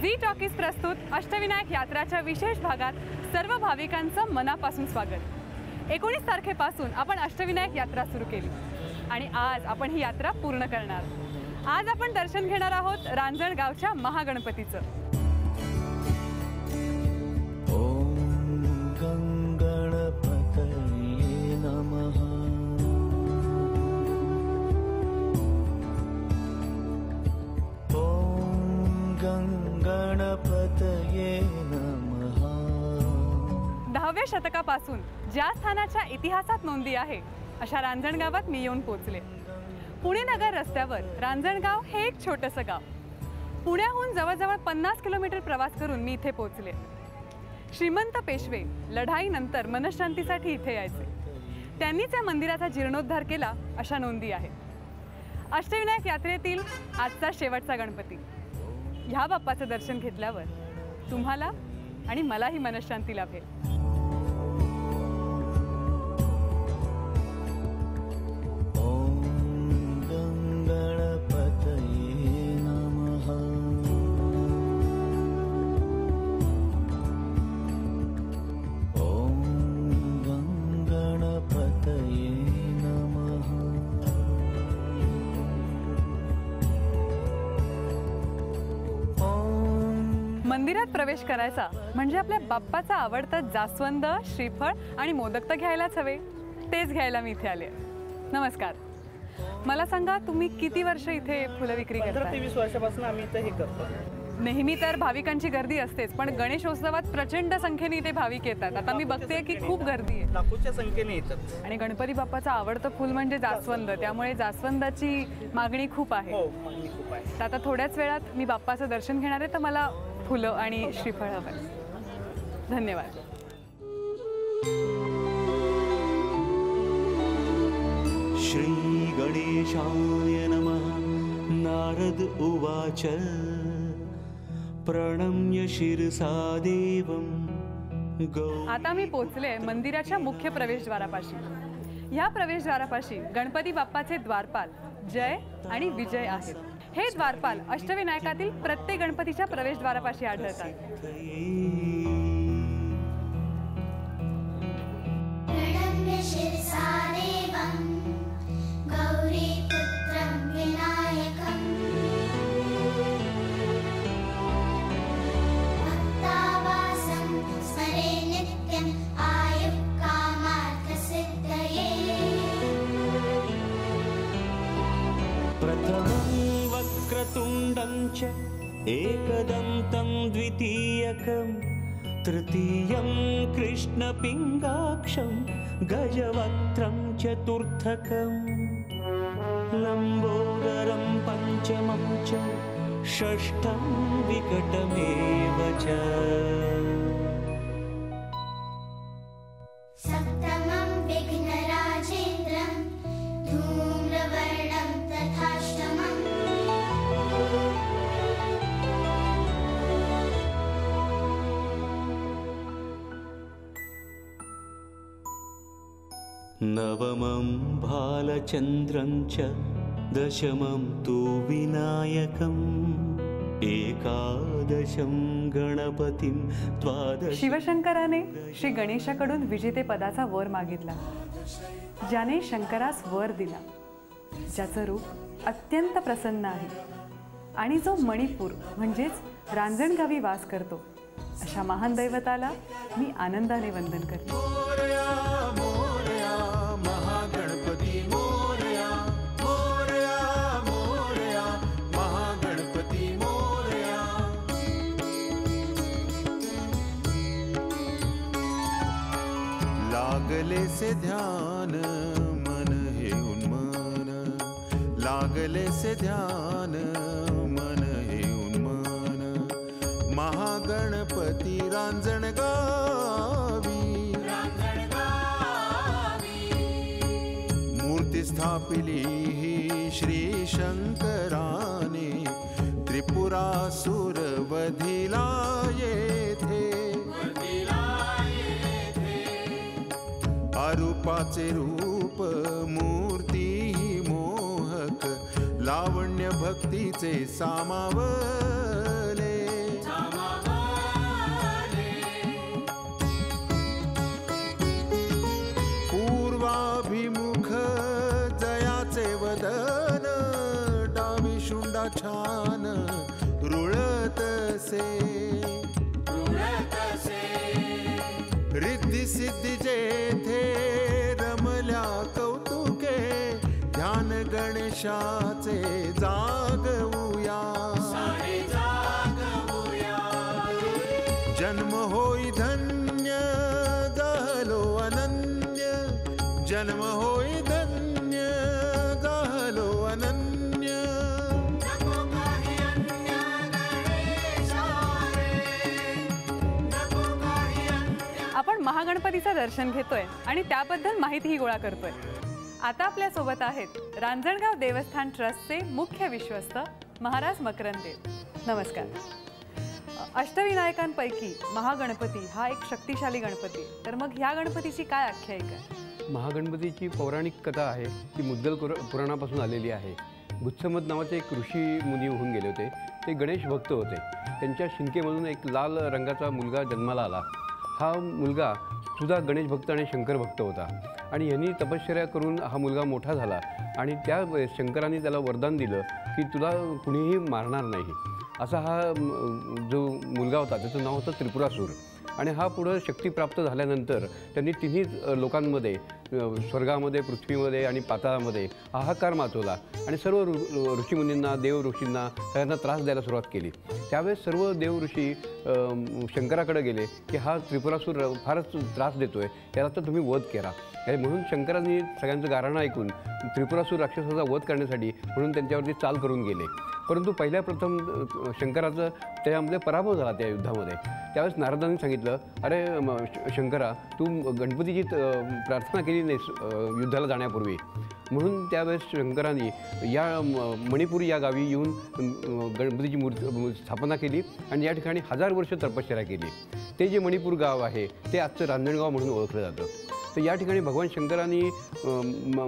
Zee talkies प्रस्तुत अष्टविनायक यात्राच्या विशेष भागात सर्व भाविकांचं मनापासून स्वागत। 19 तारखेपासून आपण अष्टविनायक यात्रा सुरू केली आणि आज आपण ही यात्रा पूर्ण करणार। आज आपण दर्शन घेणार आहोत रांजणगावच्या महागणपतीचं। ओम गणपतये नमः। गणपतये नमः। 10व्या शतकापासून ज्या स्थानाच्या इतिहासात नोंदी आहे अशा रांजणगावात मी येऊन पोहोचले। पुणे नगर रस्त्यावर रांजणगाव हे एक छोटंसं गाव। पुण्याहून जवळजवळ 50 किलोमीटर प्रवास करून मी इथे पोहोचले। श्रीमंत पेशवे लढाईनंतर मनशांतीसाठी इथे यायचे। त्यांनीच या मंदिराचा जीर्णोद्धार केला अशा नोंदी आहे। अष्टविनायक यात्रेतील आजचा शेवटचा गणपती। ह्या बाप्पाचं दर्शन घेतल्यावर तुम्हाला आणि मलाही मनशांती लाभेल। ओम गणपतये नमः। ओम गणपतये नमः। मंदिरात प्रवेश करायचा म्हणजे आपल्या बाप्पाचा आवडता जास्वंद, श्रीफळ आणि मोदक तर घ्यायलाच हवे। तेच घ्यायला मी इथे आले। नमस्कार, मला सांगा तुम्ही किती वर्ष इथे फुलं विक्री करता? 15 ते 20 वर्षापासून आम्ही इथे हे करतो। नेहमी तर भाविकांची गर्दी असतेच, पण गणेशोत्सवात प्रचंड संख्येने इथे भाविक येतात। आता मी बघते की खूप गर्दी आहे, लाखोच्या संख्येने येतात। आणि गणपती बाप्पाचं आवडतं फुल म्हणजे जास्वंद, त्यामुळे जास्वंदाची मागणी खूप आहे। हो, मागणी खूप आहे। तर आता थोड्याच वेळात मी बाप्पाचं दर्शन घेणार आहे, तर मला फुलं आणि श्रीफळ हवं। धन्यवाद। श्री गणेशाय नमः। नारद उवाच प्रणम्य शिरसा देवं गौ। आता मी पोहोचले मंदिराच्या मुख्य प्रवेशद्वारापाशी। या प्रवेशद्वारापाशी गणपती बाप्पाचे द्वारपाल जय आणि विजय आहेत। हे द्वारपाल अष्टविनायकातील प्रत्येक गणपतीच्या प्रवेशद्वारापाशी आढळतात। प्रणम्य शिरसा देवं गौरीपुत्रं विनायकं भक्तावासं स्मरे नित्यं आयुः कामार्थसिद्धये। प्रथमं वक्रतुण्डं च एकदन्तं द्वितीयकं तृतीयं कृष्णपिङ्गाक्षं गजवक्त्रं चतुर्थकं लम्बोदरं पञ्चमं च षष्ठं विकटमेव च सप्तमं विघ्नराजेन्द्रं धूम्रवर्णं तथाष्टमम् नवमं भालचन्द्रं च दशमं तु विनायकम् एकादशं गणपतिं द्वादश। शिवशंकराने श्री गणेशाकडून विजेतेपदाचा वर मागितला, ज्याने शंकरास वर दिला, ज्याचं रूप अत्यंत प्रसन्न आहे आणि जो मणिपूर म्हणजेच रांजणगावी वास करतो, अशा महान दैवताला मी आनंदाने वंदन करते। महागणपती मोरया मोरया मोरया महागणपती मोरया। लागले से ध्यान मन हे उन्मन, लागले से ध्यान मन हे उन्मन। महागणपती रांजणगावी मूर्ती स्थापिली ही श्री शंकराने त्रिपुरासुर वधिला येथे। अरूपाचे रूप मूर्ती मोहक लावण्य भक्तीचे सामावले। रिद्धी सिद्धी जेथे रमल्या कौतुके ध्यान गणेशाचे जागवूया जन्म होई धन्य गहलो अनन्य जन्म होई धन्य गहलो अनन्य आपण महागणपतीचं दर्शन घेतोय आणि त्याबद्दल माहितीही गोळा करतोय. आता आपल्या सोबत आहेत रांजणगाव देवस्थान ट्रस्टचे मुख्य विश्वस्त महाराज मकरंदेव. नमस्कार. अष्टविनायकांपैकी महागणपती हा एक शक्तिशाली गणपती आहे. तर मग ह्या गणपतीची काय आख्यायिका आहे? महागणपतीची पौराणिक कथा आहे ती मुद्गल पुराणापासून आलेली आहे. गुत्समत नावाचे एक ऋषी मुनी होऊन गेले होते. ते गणेश भक्त होते. त्यांच्या शिंकेमधून एक लाल रंगाचा मुलगा जन्माला आला. हा मुलगा सुद्धा गणेश भक्त आणि शंकर भक्त होता आणि यांनी तपश्चर्या करून हा मुलगा मोठा झाला आणि त्या शंकरांनी त्याला वरदान दिलं की तुला कुणीही मारणार नाही. असा हा जो मुलगा होता त्याचं नाव होतं त्रिपुरासूर. आणि हा पुढं शक्ती प्राप्त झाल्यानंतर त्यांनी तिन्ही लोकांमध्ये स्वर्गामध्ये पृथ्वीमध्ये आणि पाताळामध्ये हाहाकार माचवला आणि सर्व ऋषीमुनींना देव ऋषींना सगळ्यांना त्रास द्यायला सुरुवात केली. त्यावेळेस सर्व देव ऋषी शंकराकडे गेले की हा त्रिपुरासूर फारच त्रास देतो आहे, त्याला तर तुम्ही वध करा. म्हणून शंकरांनी सगळ्यांचं गाऱ्हाणं ऐकून त्रिपुरासूर राक्षसाचा वध करण्यासाठी म्हणून त्यांच्यावरती चाल करून गेले. परंतु पहिल्या प्रथम शंकराचं त्याच्यामध्ये पराभव झाला त्या युद्धामध्ये. त्यावेळेस नारदांनी सांगितलं, अरे शंकरा, तू गणपतीची प्रार्थना केली नाहीस युद्धाला जाण्यापूर्वी. म्हणून त्यावेळेस शंकरांनी या मणिपूर या गावी येऊन गणपतीची मूर्ती स्थापना केली आणि या ठिकाणी 1000 वर्ष तपश्चर्या केली. ते जे मणिपूर गाव आहे ते आजचं रांजणगाव म्हणून ओळखलं जातं. तर या ठिकाणी भगवान शंकरांनी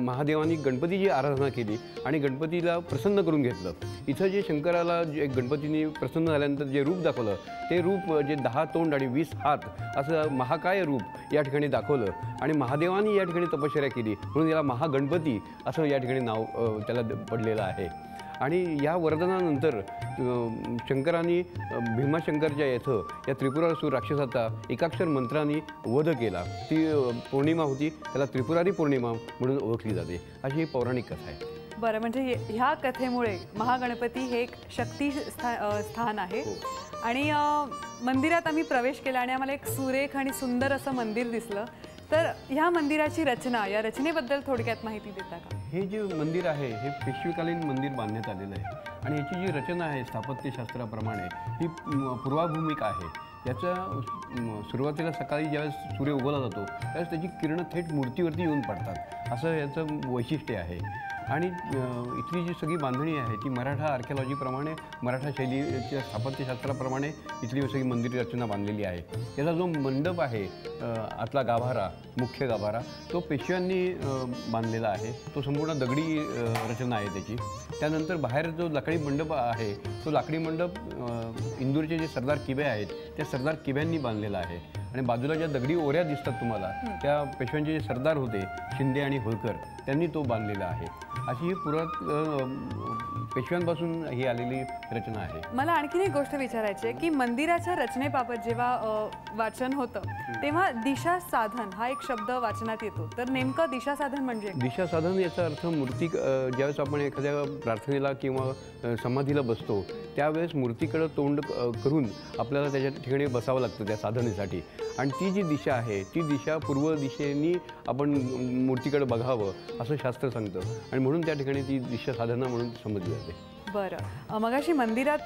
महादेवांनी गणपतीची आराधना केली आणि गणपतीला प्रसन्न करून घेतलं. इथं जे शंकराला जे गणपतीने प्रसन्न झाल्यानंतर जे रूप दाखवलं ते रूप जे 10 तोंड आणि 20 हात असं महाकाय रूप या ठिकाणी दाखवलं आणि महादेवांनी या ठिकाणी तपश्चर्या केली म्हणून याला महागणपती असं या ठिकाणी नाव त्याला पडलेलं आहे. आणि या वरदानानंतर शंकरांनी भीमाशंकरच्या येथं या त्रिपुरासूर राक्षसाचा एकाक्षर मंत्रांनी वध केला. ती पौर्णिमा होती, त्याला त्रिपुरारी पौर्णिमा म्हणून ओळखली जाते. अशी ही पौराणिक कथा आहे. बरं, म्हणजे ह्या कथेमुळे महागणपती हे एक शक्ती स्थान आहे. आणि मंदिरात आम्ही प्रवेश केला आणि आम्हाला एक सुरेख आणि सुंदर असं मंदिर दिसलं. तर ह्या मंदिराची रचना, या रचनेबद्दल थोडक्यात माहिती देता का? हे जे मंदिर आहे हे पेशवेकालीन मंदिर बांधण्यात आलेलं आहे आणि याची जी रचना आहे स्थापत्यशास्त्राप्रमाणे ही पूर्वाभूमिक आहे. याचं सुरुवातीला सकाळी ज्यावेळेस सूर्य उगवला जातो त्यावेळेस त्याची किरणं थेट मूर्तीवरती येऊन पडतात, असं याचं वैशिष्ट्य आहे. आणि इथली जी सगळी बांधणी आहे ती मराठा आर्किओलॉजीप्रमाणे, मराठा शैलीच्या स्थापत्यशास्त्राप्रमाणे इथली सगळी मंदिर रचना बांधलेली आहे. याचा जो मंडप आहे आतला गाभारा, मुख्य गाभारा, तो पेशव्यांनी बांधलेला आहे. तो संपूर्ण दगडी रचना आहे त्याची. त्यानंतर बाहेर जो लाकडी मंडप आहे तो लाकडी मंडप इंदूरचे जे सरदार किबे आहेत त्या सरदार किब्यांनी बांधलेला आहे. आणि बाजूला ज्या दगडी ओऱ्या दिसतात तुम्हाला त्या पेशव्यांचे जे सरदार होते शिंदे आणि होळकर त्यांनी तो बांधलेला आहे. अशी ही पेशव्यांपासून ही आलेली रचना आहे. मला आणखीन एक गोष्ट विचारायची आहे की मंदिराच्या रचनेबाबत जेव्हा वाचन होतं तेव्हा दिशा साधन हा एक शब्द वाचनात येतो. तर नेमकं दिशा साधन म्हणजे? दिशा साधन याचा अर्थ मूर्ती ज्यावेळेस आपण एखाद्या प्रार्थनेला किंवा समाधीला बसतो त्यावेळेस मूर्तीकडं तोंड करून आपल्याला त्याच्या ठिकाणी बसावं लागतं त्या साधनेसाठी. आणि ती जी दिशा आहे ती दिशा पूर्व दिशेने आपण मूर्तीकडे बघावं असं शास्त्र सांगतं आणि म्हणून त्या ठिकाणी ती दिशा साधना म्हणून समजली जाते. बरं, मगाशी मंदिरात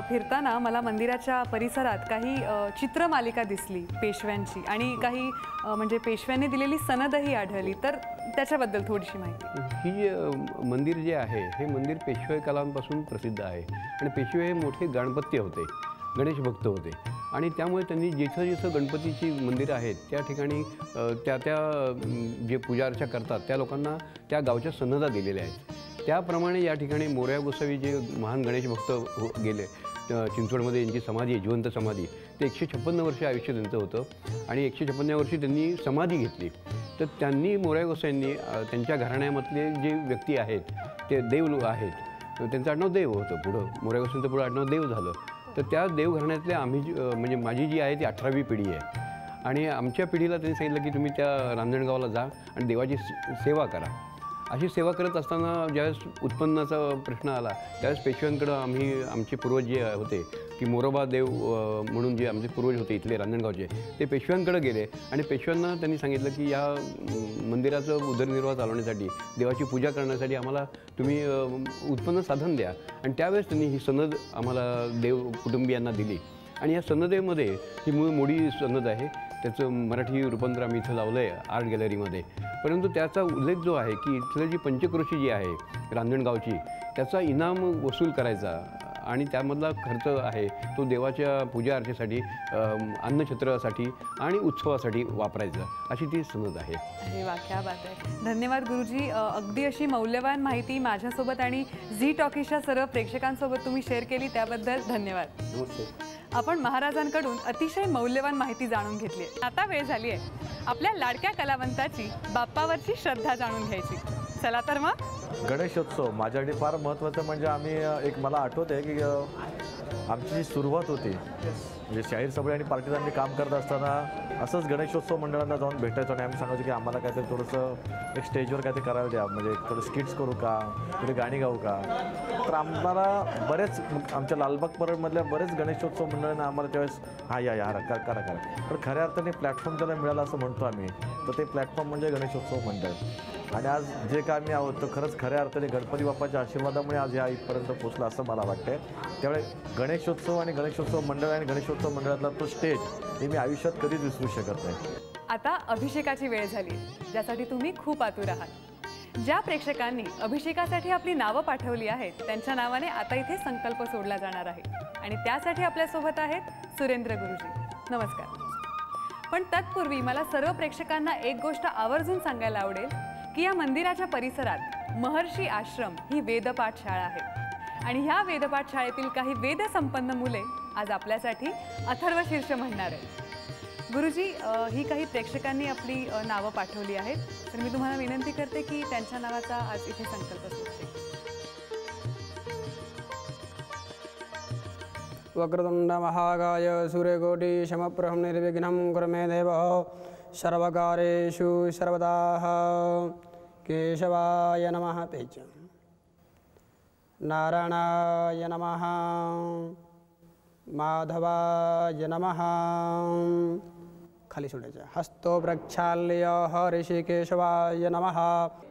फिरताना मला मंदिराच्या परिसरात काही चित्रमालिका दिसली पेशव्यांची आणि काही म्हणजे पेशव्यांनी दिलेली सनदही आढळली. तर त्याच्याबद्दल थोडीशी माहिती. ही मंदिर जे आहे हे मंदिर पेशवे कालांपासून प्रसिद्ध आहे आणि पेशवे हे मोठे गणपती होते, गणेश भक्त होते आणि त्यामुळे त्यांनी जिथं जिथं गणपतीची मंदिरं आहेत त्या ठिकाणी त्या जे पूजा अर्चा करतात त्या लोकांना त्या गावच्या सनदा दिलेल्या आहेत. त्याप्रमाणे या ठिकाणी मोरया गोसावी जे महान गणेश भक्त गेले चिंचवडमध्ये यांची समाधी आहे, जिवंत समाधी, ते 156 वर्ष आयुष्य त्यांचं होतं आणि 156व्या वर्षी त्यांनी समाधी घेतली. तर त्यांनी मोरया गोसावींनी त्यांच्या घराण्यामधले जे व्यक्ती आहेत ते देव आहेत, त्यांचं आडनाव देव होतं. पुढं मोरया गोसावींचं पुढं आडनाव देव झालं. तर त्या देवघराण्यातले आम्ही म्हणजे माझी जी आहे ती 18वी पिढी आहे आणि आमच्या पिढीला त्यांनी सांगितलं की तुम्ही त्या रांजणगावला जा आणि देवाची सेवा करा. अशी सेवा करत असताना ज्यावेळेस उत्पन्नाचा प्रश्न आला त्यावेळेस पेशव्यांकडं आमचे पूर्वज जे होते की मोरोबा देव म्हणून जे आमचे पूर्वज होते इथले रांजणगावचे ते पेशव्यांकडे गेले आणि पेशव्यांना त्यांनी सांगितलं की या मंदिराचं उदरनिर्वाह चालवण्यासाठी देवाची पूजा करण्यासाठी आम्हाला तुम्ही उत्पन्न साधन द्या. आणि त्यावेळेस त्यांनी ही सनद आम्हाला देव कुटुंबियांना दिली आणि या सनदेमध्ये ही मूळ मोडी सनद आहे. त्याचं मराठी रूपांतर आम्ही इथं लावलं आहे आर्ट गॅलरीमध्ये. परंतु त्याचा उल्लेख जो आहे की इथलं जी पंचक्रोशी जी आहे रांजणगावची त्याचा इनाम वसूल करायचा आणि त्यामधला खर्च आहे तो देवाच्या पूजा अर्चेसाठी अन्नछत्रासाठी आणि उत्सवासाठी वापरायचा अशी ती सनद आहे. अरे वा, क्या बात आहे. धन्यवाद गुरुजी. अगदी अशी मौल्यवान माहिती माझ्यासोबत आणि झी टॉकीजच्या सर्व प्रेक्षकांसोबत तुम्ही शेअर केली त्याबद्दल धन्यवाद. आपण महाराजांकडून अतिशय मौल्यवान माहिती जाणून घेतली आहे. आता वेळ झाली आहे आपल्या लाडक्या कलावंताची बाप्पावरची श्रद्धा जाणून घ्यायची. चला तर मग. गणेशोत्सव माझ्यासाठी फार महत्त्वाचं म्हणजे आम्ही एक मला आठवत आहे की आमची जी सुरुवात होती म्हणजे शाहीर सभा आणि पार्टीजांनी काम करत असताना असंच गणेशोत्सव मंडळांना जाऊन भेटायचो आणि आम्ही सांगायचो की आम्हाला काहीतरी थोडंसं एक स्टेजवर काहीतरी करायला द्या, म्हणजे थोडं स्किट्स करू का, थोडी गाणी गाऊ का. तर आम्हाला बरेच आमच्या लालबाग परळमधल्या बरेच गणेशोत्सव मंडळांना आम्हाला त्यावेळेस या करा. पण खऱ्या अर्थाने प्लॅटफॉर्म त्याला मिळाला असं म्हणतो आम्ही. तर ते प्लॅटफॉर्म म्हणजे गणेशोत्सव मंडळ. आणि आज जे काय आम्ही आहोत तर खरंच खऱ्या अर्थाने गणपती बाप्पाच्या आशीर्वादामुळे आज या इथपर्यंत पोचला असं मला वाटतं. त्यामुळे गणेशोत्सव आणि गणेशोत्सव मंडळ आणि गणेशोत्सव मंडळातला तो स्टेज हे मी आयुष्यात कधीच विसरू शकत नाही. आता अभिषेकाची वेळ झाली ज्यासाठी तुम्ही खूप आतुर आहात. ज्या प्रेक्षकांनी अभिषेकासाठी आपली नावं पाठवली आहेत त्यांच्या नावाने आता इथे संकल्प सोडला जाणार आहे आणि त्यासाठी आपल्यासोबत आहेत सुरेंद्र गुरुजी. नमस्कार. पण तत्पूर्वी मला सर्व प्रेक्षकांना एक गोष्ट आवर्जून सांगायला आवडेल की या मंदिराच्या परिसरात महर्षी आश्रम ही वेदपाठ शाळा आहे आणि ह्या वेदपाठ शाळेतील काही वेदसंपन्न मुले आज आपल्यासाठी अथर्व शीर्ष म्हणणार आहेत. गुरुजी, ही काही प्रेक्षकांनी आपली नावं पाठवली आहेत तर मी तुम्हाला विनंती करते की त्यांच्या नावाचा आज इथे संकल्प सोडते. वक्रतुंड महाकाय सूर्यकोटि समप्रभं निर्विघ्नं कुरु मे देव सर्वकारेषु सर्वदा. केशवाय नमः. तेज नारायणाय नमः. माधवाय नमः. खाली सोडायचं. हस्तो प्रक्षाल्य ऋषिकेशवाय नमः.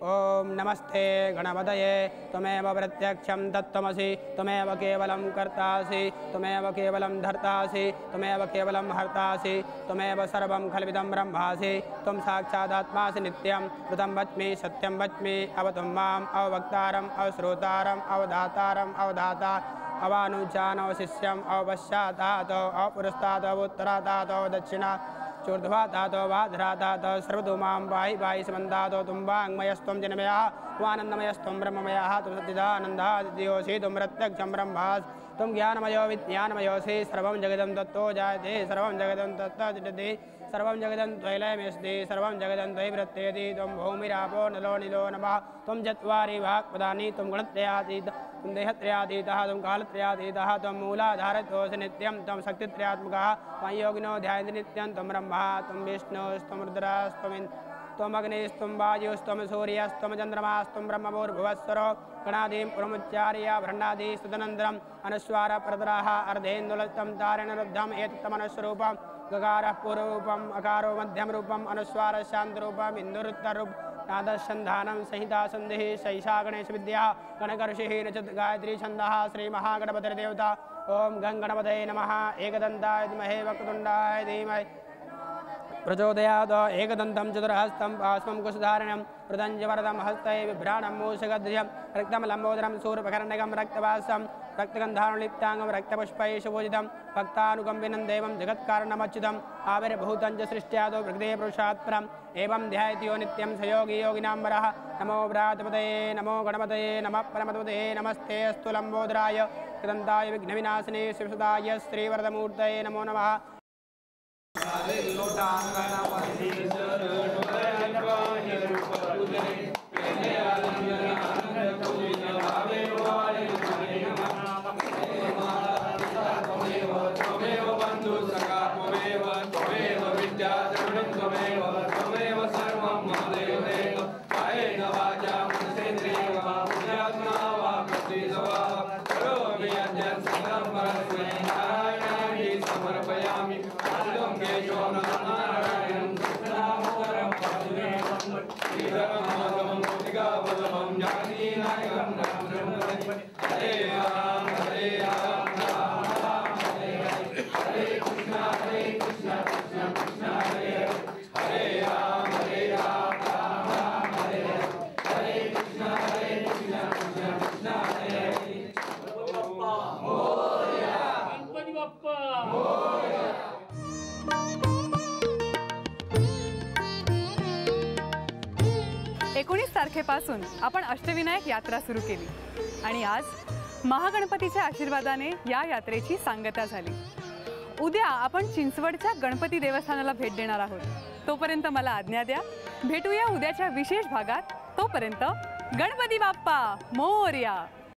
ओम नमस्ते गणपतये. त्वमेव प्रत्यक्षं तत्त्वमसि. त्वमेव केवलं कर्तासि. त्वमेव केवलं धर्तासि. त्वमेव केवलं हर्तासि. त्वमेव सर्वं खल्विदं ब्रह्मासि. त्वं साक्षादात्मासि नित्यं. ऋतं वच्मि सत्यं वच्मि. अवतुं माम् अवक्तारम् अवश्रोतारम् अवधातारम् अवधाता अवानुजानव शिष्यम् अवपश्चातातो अपुरस्तातो उत्तरातातो दक्षिणा चूर्ध्वातातो वाधरातातो सर्वतो मां वाहि वाहि समन्तातो तुम्बाङ्मयस्त्वं जनमयः त्वानन्दमयस्त्वं ब्रह्ममयः त्वं सच्चिदानन्दादियोऽसि त्वं प्रत्यक्षं ब्रह्मासि. त्वं ज्ञानमयो विज्ञानमयोऽसि. सर्वं जगदं तत्तो जायते. सर्वं जगदं तत्तो तिष्ठति. सर्वं जगदं त्वैलयमेस्ति. सर्वं जगदं त्वयि प्रत्ययति. त्वं भूमिरापो नलो निलो नमः. त्वं चत्वारि वाक्पदानि. त्वं गुणत्रयातीतः. त्वं देहत्रयातीतः. त्वं कालत्रयातीतः. त्वं मूलाधारतोऽसि नित्यं. त्वं शक्तित्रयात्मकः. त्वं योगिनो ध्यायन्ति नित्यं. त्वं ब्रह्मा त्वं विष्णुस्त्वं रुद्रस्त्वं त्वमग्निस्त्वं वायुस्त्वं सूर्यस्त्वं चन्द्रमास्त्वं ब्रह्मभूर्भुवस्सरो गणादीं पुरमुच्चार्य भ्रण्डादि स्तुतनन्तरम् अनुस्वार प्रतराः अर्धेन्दुलतं तारेण रुद्धम् एतत्तमनुस्वरूपं गकारः पूर्वरूपम् अकारो मध्यम रूपम् अनुस्वार शान्तरूपम् इन्दुरुत्तररूपं नादसन्धानं संहिता सन्धिः सैषा गणेशविद्या गणकर्षिः नचत् गायत्री छन्दः श्रीमहागणपतिर्देवता. ओम गणपतये नमः. एकदन्ताय विद्महे वक्रतुण्डाय धीमहि प्रचोदयात्. एकदन्तं चतुर्हस्तं पार्श्वं कुशधारिणं प्रदञ्जवरदं हस्तये बिभ्राणं मूषकध्वजं रक्तं लम्बोदरं शूर्पकर्णकं रक्तवासं रक्तगन्धानुलिप्ताङ्गं रक्तपुष्पैः सुपूजितं भक्तानुकम्पिनं देवं जगत्कारणमच्युतम् आविर्भूतं च सृष्ट्यादो प्रकृते पुरुषात् परम् एवं ध्यायति यो नित्यं स योगी योगिनां वरः. नमो व्रातपतये नमो गणपतये नमः परमपतये नमस्ते अस्तु लम्बोदराय कृदन्ताय विघ्नविनाशिने शिवसुताय श्रीवरदमूर्तये नमो नमः. तारखेपासून आपण अष्टविनायक यात्रा सुरू केली आणि आज महागणपतीच्या आशीर्वादाने या यात्रेची सांगता झाली। उद्या आपण चिंचवडच्या गणपती देवस्थानाला भेट देणार आहोत। तोपर्यंत मला आज्ञा द्या, भेटूया उद्याच्या विशेष भागात। तोपर्यंत गणपती बाप्पा मोरया।